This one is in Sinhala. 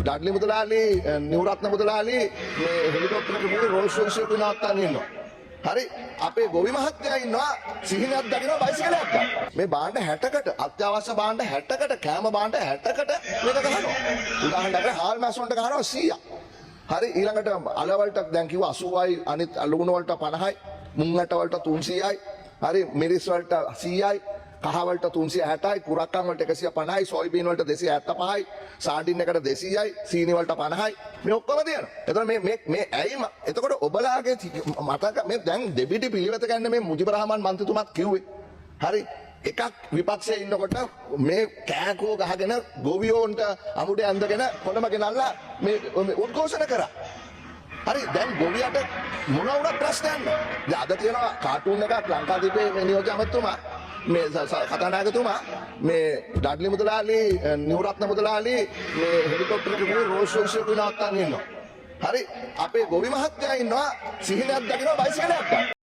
ඩඩ්ලි මුදලාලි නිවරත්න මුදලාලි මේ හෙලිකොප්ටර් එකේ රෝල්ස් රොයිස් එක නවත්තන්න ඉන්නවා. හරි අපේ ගොවි මහත්තයා ඉන්නවා සිහිනයක් දකිනවා බයිසිකලයක් ගන්න. මේ බාණ්ඩ 60කට අත්‍යවශ්‍ය බාණ්ඩ 60කට කෑම බාණ්ඩ 60කට මේක ගහනවා. උදාහරණයක් හාල් මැස් වලට ගහනවා 100ක්. හරි ඊළඟට අල වලට දැන් කිව්වා 80යි අනිත් ලුණු වලට 50යි මුං ඇට වලට 300යි හරි මිරිස් වලට 100යි කහ වලට 360යි කුරක්කන් වලට 150යි සොයිබීන් වලට 275යි සාඩින් එකට 200යි සීනි වලට 50යි මේ ඔක්කොම තියෙනවා. එතකොට මේ ඇයි එතකොට ඔබලාගේ මතක මේ දැන් දෙබිඩි පිළිවෙත ගන්න මේ මුජිබ රහමාන් මන්ත්‍රීතුමාත් කිව්වේ. හරි එකක් විපක්ෂයේ ඉන්නකොට මේ කෑකෝ ගහගෙන ගොවියෝන්ට අමුඩේ ඇඳගෙන කොළම ගෙනල්ලා මේ උද්ඝෝෂණ කරා. හරි දැන් ගොවියට මොන වුණත් ප්‍රශ්නයක් නැහැ. දැන් අද තියෙනවා කාටුන් එකක් ලංකාදීපේ මේ නියෝජ්‍ය අමාත්‍යතුමා මේ කතානායකතුමා මේ ඩඩ්ලි මුදලාලි නිවරත්න මුදලාලි මේ හෙලිකොප්ටර් එකේ රෝල්ස් රොයිස් එක නවත්තන්න ඉන්නවා. හරි අපේ ගොවි මහත්තයා ඉන්නවා සිහිනයක් දකිනවා බයිසිකලයක් ගන්න.